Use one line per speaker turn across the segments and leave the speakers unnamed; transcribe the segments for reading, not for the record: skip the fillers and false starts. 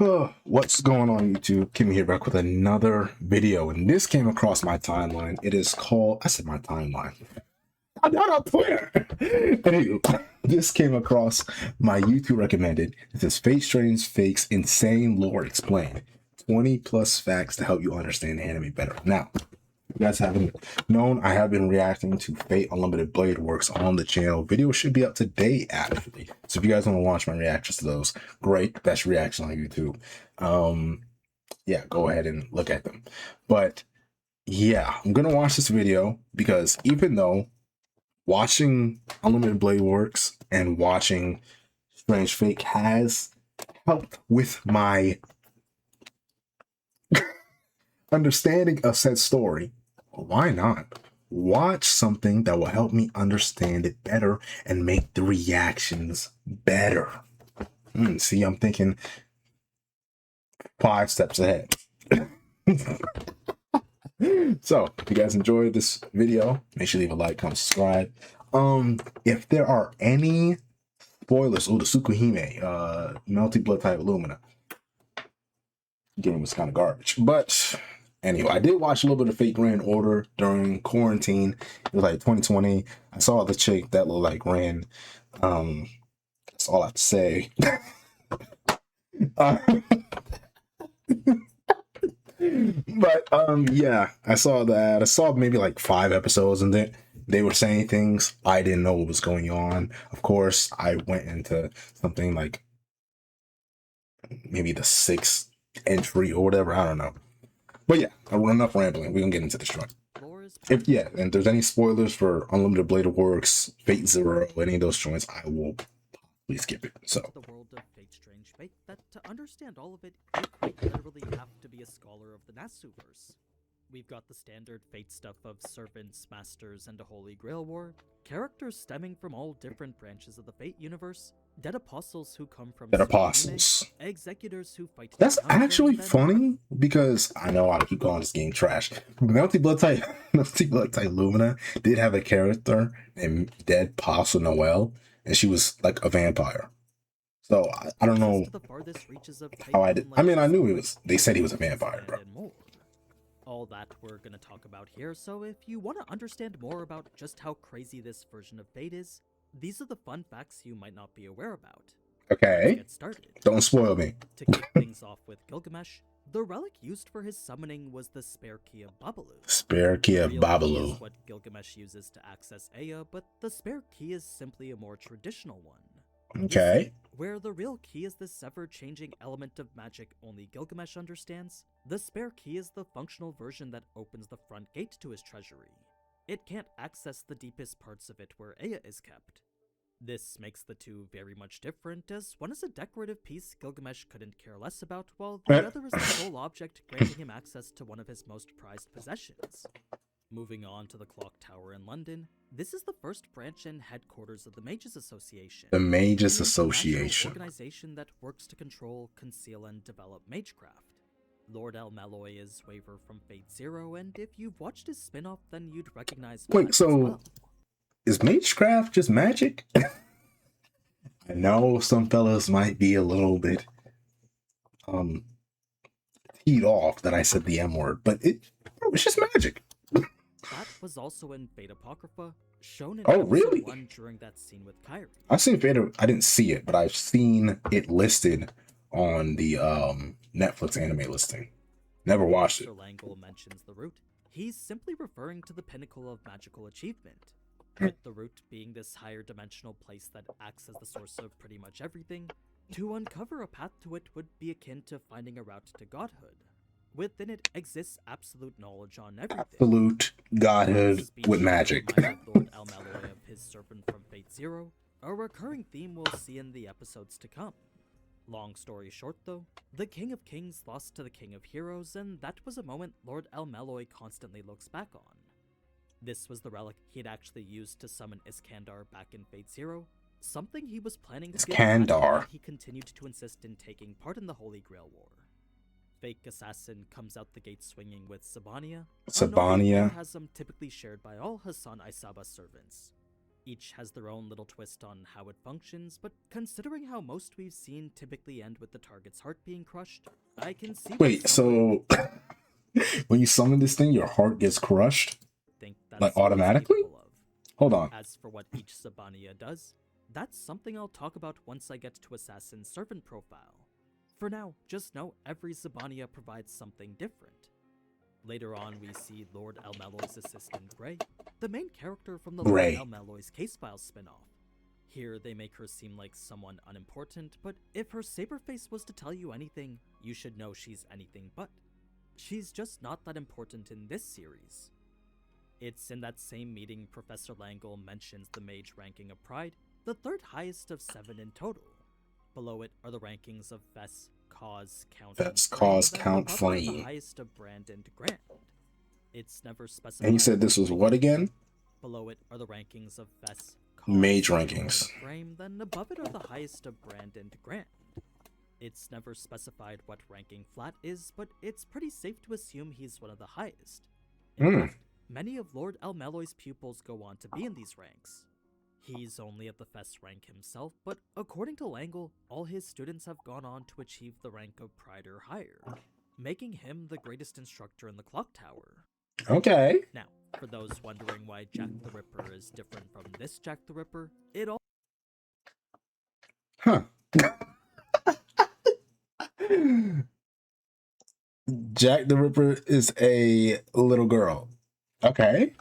What's going on, YouTube? Kim here back with another video, and this came across my timeline. It is called, I said my timeline. I'm not on Twitter. Anywho, this came across my YouTube recommended. It says Fate Strange Fakes Insane Lore Explained. 20 plus facts to help you understand the anime better. Now, if you guys haven't known, I have been reacting to Fate Unlimited Blade Works on the channel. Video should be up to date, actually. So if you guys want to watch my reactions to those, great. Best reaction on YouTube. Yeah, go ahead and look at them. But yeah, I'm going to watch this video because even though watching Unlimited Blade Works and watching Strange Fake has helped with my understanding of said story, why not watch something that will help me understand it better and make the reactions better? See, I'm thinking 5 steps ahead. So if you guys enjoyed this video, make sure you leave a like, comment, subscribe. If there are any spoilers, the Tsukuhime, Melty Blood type Illumina game was kind of garbage, but anyway, I did watch a little bit of Fate Grand Order during quarantine. It was like 2020. I saw the chick that looked like Ren. That's all I have to say. But yeah, I saw that. I saw maybe like 5 episodes, and then they were saying things I didn't know what was going on. Of course, I went into something like maybe the 6th entry or whatever. I don't know. But yeah, enough rambling. We're gonna get into this joint. And there's any spoilers for Unlimited Blade Works, Fate Zero, any of those joints, I will please skip it. So
the world of Fate Strange Fate, that to understand all of it, you quite literally have to be a scholar of the Nasuverse. We've got the standard Fate stuff of servants, masters, and a Holy Grail war, characters stemming from all different branches of the Fate universe, dead apostles who come from
dead apostles,
executors who fight.
That's actually funny because I know I keep calling this game trash. Melty Blood type Lumina did have a character named Dead Apostle Noel, and she was like a vampire. So I don't know how I did. I mean, I knew he was. They said he was a vampire, bro.
All that we're gonna talk about here, so if you want to understand more about just how crazy this version of Fate is, these are the fun facts you might not be aware about.
Okay.
Let's get started.
Don't spoil me.
To kick things off with Gilgamesh, the relic used for his summoning was the Spare Key of Babalu.
Spare Key of Babalu.
Key is what Gilgamesh uses to access Ea, but the Spare Key is simply a more traditional one.
Okay.
Where the real key is this ever-changing element of magic only Gilgamesh understands, the Spare Key is the functional version that opens the front gate to his treasury. It can't access the deepest parts of it where Ea is kept. This makes the two very much different, as one is a decorative piece Gilgamesh couldn't care less about, while the other is the sole object granting him access to one of his most prized possessions. Moving on to the Clock Tower in London, this is the first branch and headquarters of the Mages Association.
The Mages
an
Association.
Organization that works to control, conceal, and develop magecraft. Lord El Malloy is Waver from Fate Zero, and if you've watched his spin-off, then you'd recognize.
Wait, so is magecraft just magic? I know some fellas might be a little bit teed off that I said the M word, but it's just magic.
That was also in Fate Apocrypha, shown in
really?
1 during that scene with Kyrie.
I've seen Fate. I didn't see it, but I've seen it listed on the Netflix anime listing. Never watched it.
Mr. Langle mentions the root. He's simply referring to the pinnacle of magical achievement, with the root being this higher dimensional place that acts as the source of pretty much everything. To uncover a path to it would be akin to finding a route to godhood. Within it exists absolute knowledge on everything.
Absolute godhood with magic.
Lord El Malloy of his servant from Fate Zero, a recurring theme we'll see in the episodes to come. Long story short though, the King of Kings lost to the King of Heroes, and that was a moment Lord El Malloy constantly looks back on. This was the relic he'd actually used to summon Iskandar back in Fate Zero, something he was planning to
Iskandar.
He continued to insist in taking part in the Holy Grail War. Fake Assassin comes out the gate swinging with Sabania. Sabania has typically shared by all Hassan Aisaba servants. Each has their own little twist on how it functions, but considering how most we've seen typically end with the target's heart being crushed, I can see why
Wait,
someone
so when you summon this thing, your heart gets crushed?
think that's
Like
what it's
automatically?
capable of.
Hold on.
As for what each Sabania does, that's something I'll talk about once I get to Assassin's Servant profile. For now, just know every Sabania provides something different. Later on, we see Lord Elmeloy's assistant, Gray, the main character from the
Gray.
Lord Elmeloy's Case Files spin-off. Here, they make her seem like someone unimportant, but if her saber face was to tell you anything, you should know she's anything but. She's just not that important in this series. It's in that same meeting Professor Langle mentions the mage ranking of Pride, the third highest of 7 in total. Below it are the rankings of Fess, Cause, Count,
Fess,
and
Cause,
then
Count,
above it, the
Flame.
highest of Brand and Grand. It's never specified.
And you said this was what again?
Below it are the rankings of Fess, Cause,
Mage
Count,
rankings.
and Frame, then above it are the highest of Brand and Grand. It's never specified what ranking Flat is, but it's pretty safe to assume he's one of the highest. In fact, many of Lord Elmeloy's pupils go on to be in these ranks. He's only at the Fess rank himself, but according to Langle, all his students have gone on to achieve the rank of Pride or higher, making him the greatest instructor in the Clock Tower.
Okay.
Now, for those wondering why Jack the Ripper is different from this Jack the Ripper, it all
Huh. Jack the Ripper is a little girl. Okay.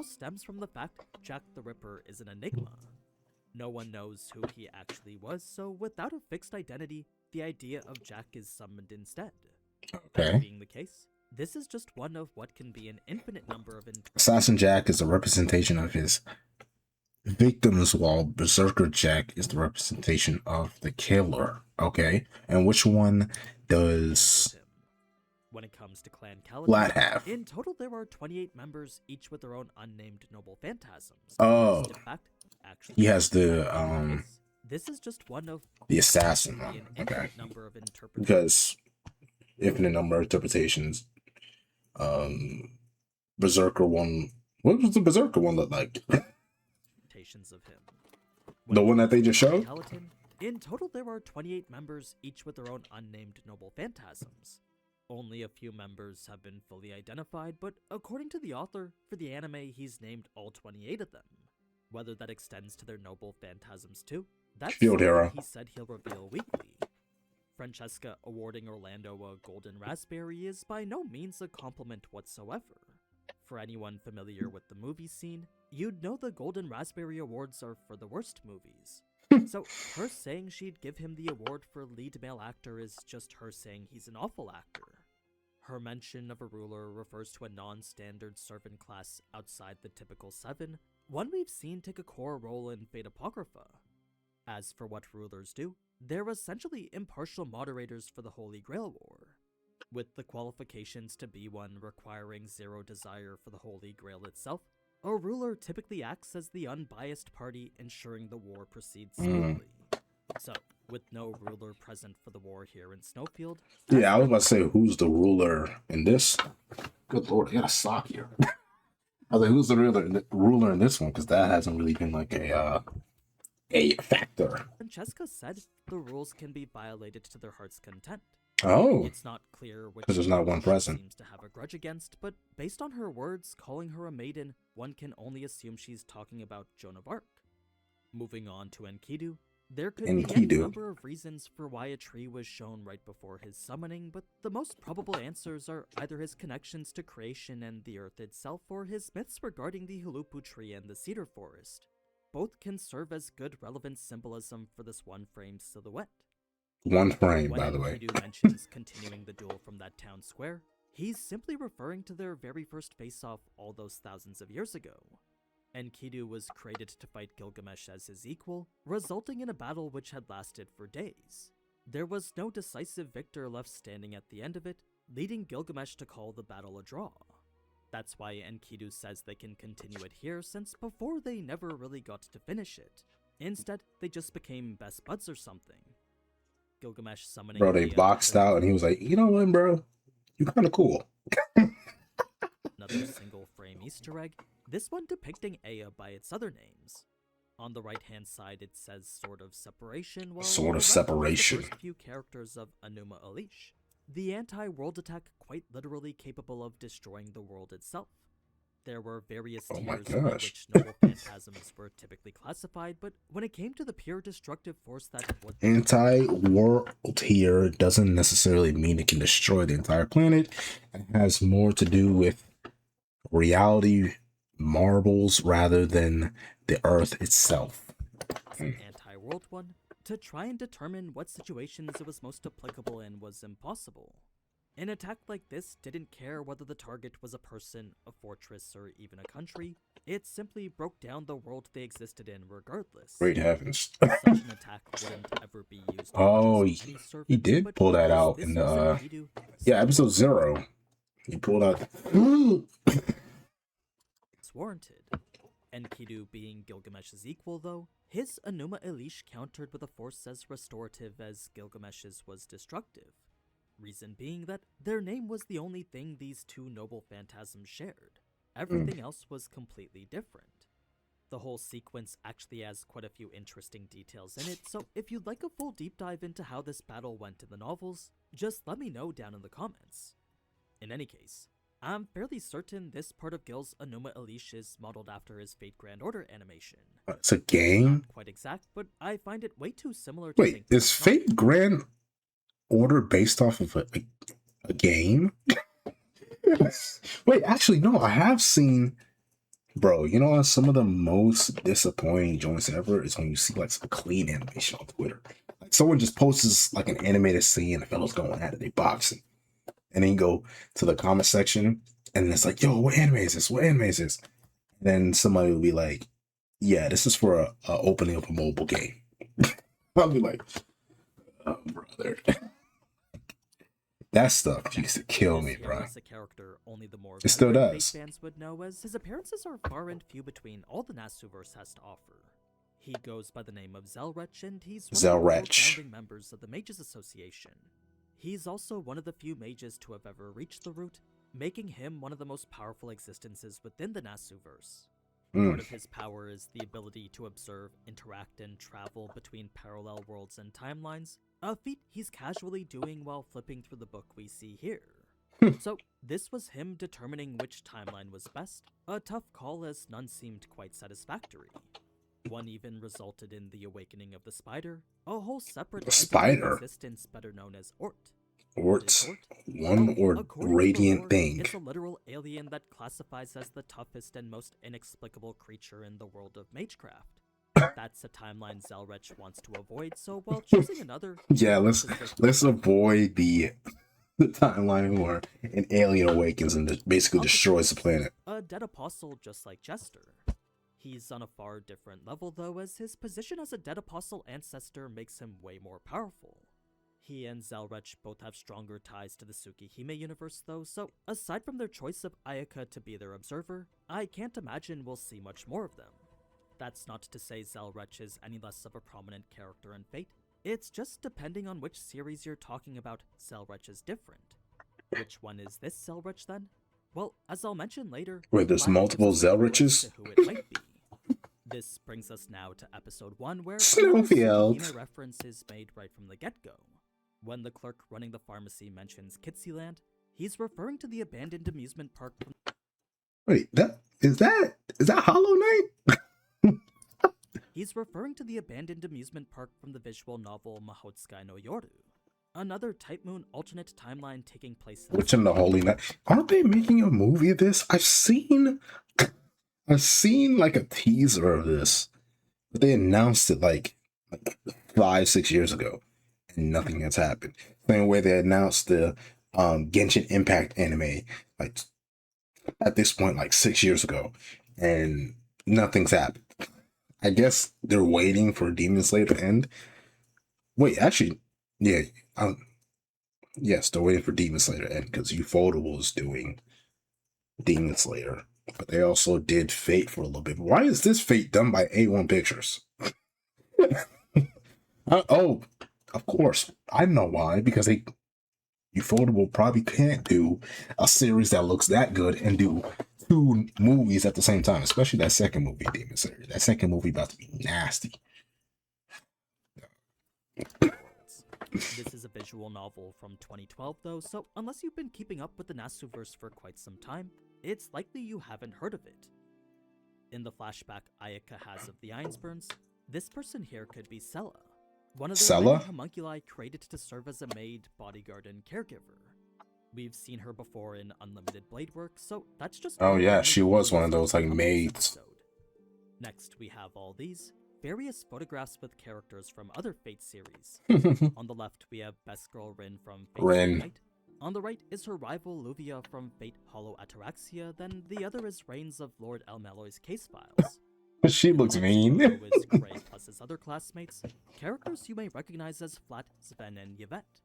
stems from the fact Jack the Ripper is an enigma. No one knows who he actually was, so without a fixed identity, the idea of Jack is summoned instead.
Okay.
That being the case, this is just one of what can be an infinite number of
Assassin Jack is a representation of his victims, while Berserker Jack is the representation of the killer. Okay. And which one does
when it comes to Clan Caladan,
Flat have?
In total, there are 28 members, each with their own unnamed noble phantasms.
Oh.
In fact, actually,
He has the
this is just one of
the assassin one. Okay.
Number of
because infinite number of interpretations. Berserker one. What was the Berserker one look like?
Of him.
The one that they just showed?
In total, there are 28 members, each with their own unnamed noble phantasms. Only a few members have been fully identified, but according to the author, for the anime, he's named all 28 of them. Whether that extends to their noble phantasms too, that's
Field hero.
He said he'll reveal weekly. Francesca awarding Orlando a golden raspberry is by no means a compliment whatsoever. For anyone familiar with the movie scene, you'd know the Golden Raspberry Awards are for the worst movies. So her saying she'd give him the award for lead male actor is just her saying he's an awful actor. Her mention of a ruler refers to a non-standard servant class outside the typical 7, one we've seen take a core role in Fate Apocrypha. As for what rulers do, they're essentially impartial moderators for the Holy Grail War, with the qualifications to be one requiring zero desire for the Holy Grail itself. A ruler typically acts as the unbiased party, ensuring the war proceeds smoothly. So, with no ruler present for the war here in Snowfield...
Yeah, I was about to say, who's the ruler in this? Good lord, I got a sock here. I was like, who's the ruler in this one? Because that hasn't really been like a factor.
Francesca said the rules can be violated to their heart's content.
Oh.
It's not clear which
because there's not one present.
Seems to have a grudge against, but based on her words, calling her a maiden, one can only assume she's talking about Joan of Arc. Moving on to Enkidu, there could be any number of reasons for why a tree was shown right before his summoning, but the most probable answers are either his connections to creation and the earth itself, or his myths regarding the Hulupu tree and the cedar forest. Both can serve as good relevant symbolism for this one-frame silhouette.
One frame,
when
by the way.
Enkidu mentions continuing the duel from that town square, he's simply referring to their very first face-off all those thousands of years ago. Enkidu was created to fight Gilgamesh as his equal, resulting in a battle which had lasted for days. There was no decisive victor left standing at the end of it, leading Gilgamesh to call the battle a draw. That's why Enkidu says they can continue it here, since before they never really got to finish it. Instead, they just became best buds or something. Gilgamesh summoning...
Bro, they boxed out and he was like, you know what, bro? You kind of cool.
Another single frame Easter egg, this one depicting Ea by its other names. On the right-hand side, it says sort of separation, while
Sort
on
of
the left
separation.
are the first few characters of Enuma Elish, the anti-world attack quite literally capable of destroying the world itself. There were various
Oh my
tiers by
gosh.
which noble phantasms were typically classified, but when it came to the pure destructive force that was
Anti-world here doesn't necessarily mean it can destroy the entire planet. It has more to do with reality marbles rather than the Earth itself.
an anti-world one, to try and determine what situations it was most applicable in was impossible. An attack like this didn't care whether the target was a person, a fortress, or even a country. It simply broke down the world they existed in regardless.
Great heavens.
Such an attack wouldn't ever be used
Oh,
on any servant,
he did
but
pull that
because
out
this
in
was
the
Enkidu,
yeah, episode 0. He pulled out
it's warranted. Enkidu being Gilgamesh's equal, though, his Enuma Elish countered with a force as restorative as Gilgamesh's was destructive. Reason being that their name was the only thing these two noble phantasms shared. Everything else was completely different. The whole sequence actually has quite a few interesting details in it, so if you'd like a full deep dive into how this battle went in the novels, just let me know down in the comments. In any case, I'm fairly certain this part of Gil's Enuma Elish is modeled after his Fate Grand Order animation.
it's a game.
Not quite exact, but I find it way too similar to
Wait,
think
is
it's not.
Fate Grand Order based off of a game? Wait, actually, no, I have seen, bro, you know, some of the most disappointing joints ever is when you see like some clean animation on Twitter. Like someone just posts like an animated scene and the fellows going at it, they boxing. And then you go to the comment section and it's like, yo, what anime is this? What anime is this? And then somebody will be like, yeah, this is for a opening of a mobile game. I'll be like, oh, brother. That stuff used to kill me,
This
bro.
hero is a character only the more
It still
veteran
does.
Fate fans would know, as his appearances are far and few between all the Nasuverse has to offer. He goes by the name of Zelrech, and he's one of the
Zelrech.
founding members of the Mages Association. He's also one of the few mages to have ever reached the root, making him one of the most powerful existences within the Nasuverse. Part of his power is the ability to observe, interact, and travel between parallel worlds and timelines, a feat he's casually doing while flipping through the book we see here. So, this was him determining which timeline was best, a tough call as none seemed quite satisfactory. One even resulted in the awakening of the spider, a whole separate entity of
Spider?
existence better known as Ort.
Orts,
Ort?
one or
According to the
radiant
lore,
thing.
it's a literal alien that classifies as the toughest and most inexplicable creature in the world of Magecraft. That's a timeline Zelrech wants to avoid, so while choosing another,
Yeah, let's avoid the timeline where an alien awakens and basically destroys the planet.
a dead apostle just like Jester. He's on a far different level though, as his position as a dead apostle ancestor makes him way more powerful. He and Zelrech both have stronger ties to the Tsukihime universe though, so aside from their choice of Ayaka to be their observer, I can't imagine we'll see much more of them. That's not to say Zelrech is any less of a prominent character in Fate, it's just depending on which series you're talking about, Zelrech is different. Which one is this Zelrech then? Well, as I'll mention later,
Wait, there's
lack
multiple
gives clue as
Zelreches?
to who it might be. This brings us now to episode 1, where
Snowfield.
Tsukihime reference is made right from the get-go. When the clerk running the pharmacy mentions Kitsyland, he's referring to the abandoned amusement park from
Wait, is that Hollow Knight?
He's referring to the abandoned amusement park from the visual novel Mahotsukai no Yoru, another Type Moon alternate timeline taking place in
Which in the Holy Knight? Aren't they making a movie of this? I've seen like a teaser of this, but they announced it like 5-6 years ago, and nothing has happened. Same way they announced the Genshin Impact anime like at this point like 6 years ago, and nothing's happened. I guess they're waiting for Demon Slayer to end. Wait, actually, yeah, yes, they're waiting for Demon Slayer to end because Ufotable is doing Demon Slayer, but they also did Fate for a little bit. Why is this Fate done by A1 Pictures? Oh, of course, I know why. Because Ufotable probably can't do a series that looks that good and do two movies at the same time, especially that second movie, Demon Slayer. That second movie about to be nasty.
This is a visual novel from 2012 though, so unless you've been keeping up with the Nasuverse for quite some time, it's likely you haven't heard of it. In the flashback Ayaka has of the Ironsburns, this person here could be Sella, one of the many homunculi created to serve as a maid, bodyguard, and caregiver. We've seen her before in Unlimited Blade Work, so that's just—
oh yeah, she was one of those like maids.
Next we have all these various photographs with characters from other Fate series. On the left we have Best Girl Rin from Fate Stay Night. On the right is her rival Luvia from Fate Hollow Ataraxia, then the other is Reigns of Lord Elmalloy's Case Files.
She looks mean.
Is Gray plus his other classmates, characters you may recognize as Flat, Sven, and Yvette.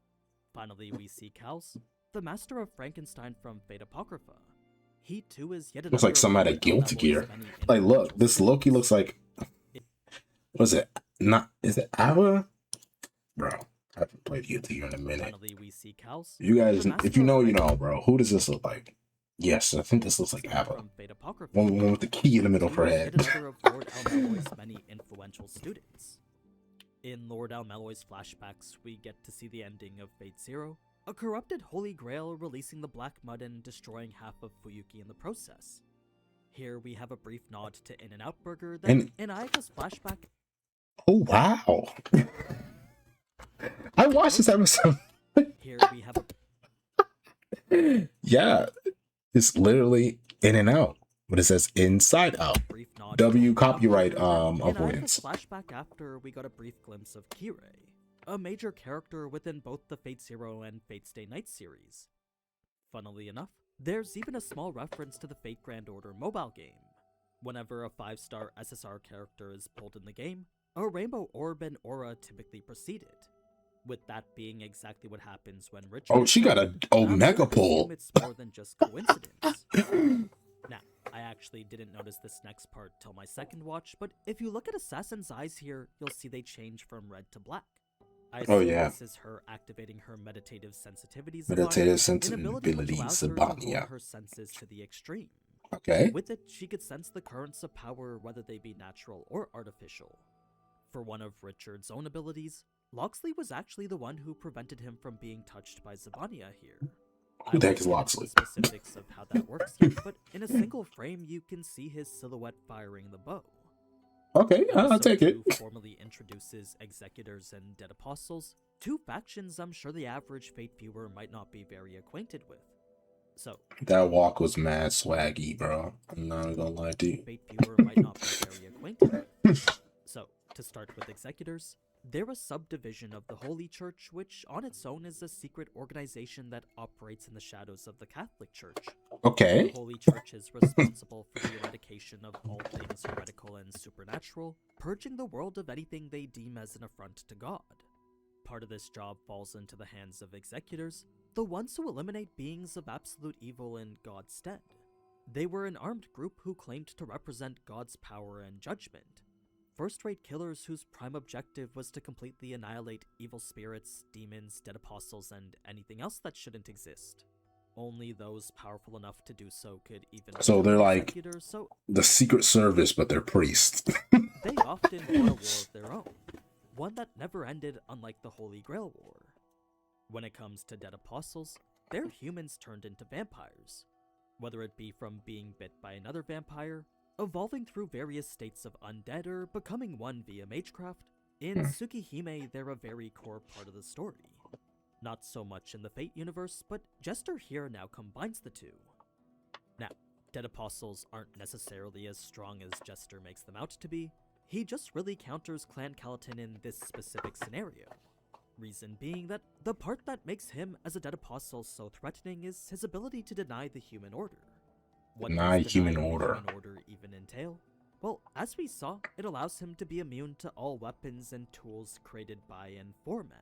Finally we see Kaus, the master of Frankenstein from Fate Apocrypha. He too is yet another—
looks like some out of Guilty Gear. Like look, this Loki looks like— was it not? Is it Ava? Bro, I haven't played Guilty Gear in a minute.
Finally, we see Kaus,
you guys, if you know, you know, bro. Who does this look like? Yes, I think this looks like Ava. One with the key in the middle of her head.
Another of Lord Elmalloy's many influential students. In Lord Elmalloy's flashbacks, we get to see the ending of Fate Zero, a corrupted Holy Grail releasing the Black Mud and destroying half of Fuyuki in the process. Here we have a brief nod to In-N-Out Burger, then in Ayaka's flashback—
oh wow! I watched this episode.
Here we have a—
yeah, it's literally In-N-Out, but it says Inside Out. W copyright avoidance.
In Ayaka's flashback after, we got a brief glimpse of Kirei, a major character within both the Fate Zero and Fate Stay Night series. Funnily enough, there's even a small reference to the Fate Grand Order mobile game. Whenever a 5-star SSR character is pulled in the game, a rainbow orb and aura typically precede it. With that being exactly what happens when Richard—
oh, she got a Omega pull.
It's more than just coincidence. Now, I actually didn't notice this next part till my second watch, but if you look at Assassin's eyes here, you'll see they change from red to black. I
oh yeah,
this is her activating her meditative sensitivities.
Meditative sensibilities, Zabania.
Her senses to the extreme.
Okay.
With it, she could sense the currents of power, whether they be natural or artificial. For one of Richard's own abilities, Loxley was actually the one who prevented him from being touched by Zabania here.
Who the heck is Loxley?
Specifics of how that works yet, but in a single frame, you can see his silhouette firing the bow.
Okay, I'll take it.
Formally introduces Executors and Dead Apostles, two factions I'm sure the average Fate viewer might not be very acquainted with. So
that walk was mad swaggy, bro. I'm not gonna lie to you.
Fate viewer might not be very acquainted with. So to start with Executors, they're a subdivision of the Holy Church, which on its own is a secret organization that operates in the shadows of the Catholic Church.
Okay.
The Holy Church is responsible for the eradication of all things heretical and supernatural, purging the world of anything they deem as an affront to God. Part of this job falls into the hands of Executors, the ones who eliminate beings of absolute evil in God's stead. They were an armed group who claimed to represent God's power and judgment. First-rate killers whose prime objective was to completely annihilate evil spirits, demons, dead apostles, and anything else that shouldn't exist. Only those powerful enough to do so could even—
so they're like the Secret Service, but they're priests.
They often fought a war of their own, one that never ended, unlike the Holy Grail War. When it comes to dead apostles, they're humans turned into vampires. Whether it be from being bit by another vampire, evolving through various states of undead, or becoming one via magecraft, in Tsukihime they're a very core part of the story. Not so much in the Fate universe, but Jester here now combines the two. Now, Dead Apostles aren't necessarily as strong as Jester makes them out to be. He just really counters Clan Calatin in this specific scenario. Reason being that the part that makes him as a Dead Apostle so threatening is his ability to deny the human order. What does
human
denying
order.
The human order even entail? Well, as we saw, it allows him to be immune to all weapons and tools created by and for men.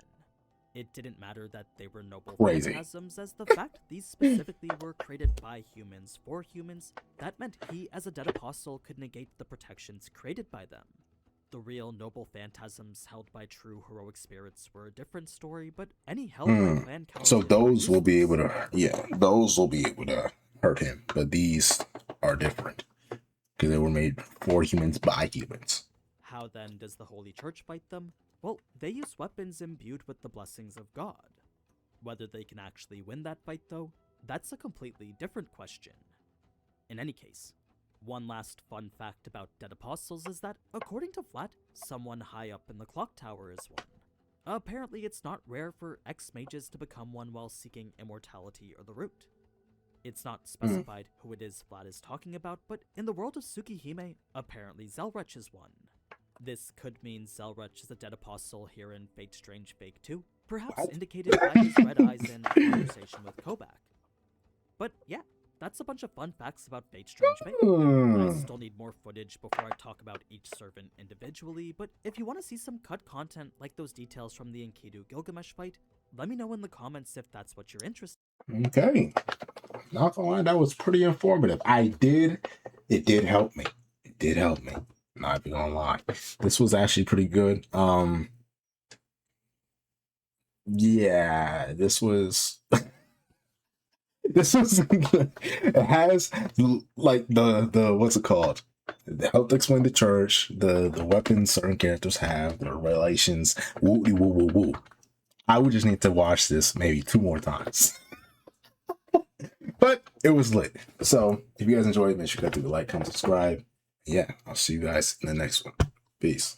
It didn't matter that they were noble phantasms, as the fact these specifically were created by humans for humans, that meant he as a Dead Apostle could negate the protections created by them. The real noble phantasms held by true heroic spirits were a different story, but any held by Clan Calatin—
so those will be able to, yeah, those will be able to hurt him, but these are different because they were made for humans by humans.
How then does the Holy Church fight them? Well, they use weapons imbued with the blessings of God. Whether they can actually win that fight, though, that's a completely different question. In any case, one last fun fact about dead apostles is that, according to Flat, someone high up in the clock tower is one. Apparently, it's not rare for ex-mages to become one while seeking immortality or the root. It's not specified who it is Flat is talking about, but in the world of Tsukihime, apparently Zelrech is one. This could mean Zelrech is a dead apostle here in Fate Strange Fake 2, perhaps
What?
indicated by his red eyes in conversation with Kobak. But yeah, that's a bunch of fun facts about Fate Strange Fake. I still need more footage before I talk about each servant individually, but if you want to see some cut content like those details from the Enkidu Gilgamesh fight, let me know in the comments if that's what you're interested in.
Okay. Not gonna lie, that was pretty informative. It did help me. It did help me. Not even gonna lie. This was actually pretty good. Yeah, this was this was good. It has like the what's it called? It helped explain the church, the weapons certain characters have, their relations. Woo woo woo woo. I would just need to watch this maybe 2 more times. But it was lit. So if you guys enjoyed, make sure you guys do the like, comment, subscribe. Yeah, I'll see you guys in the next one. Peace.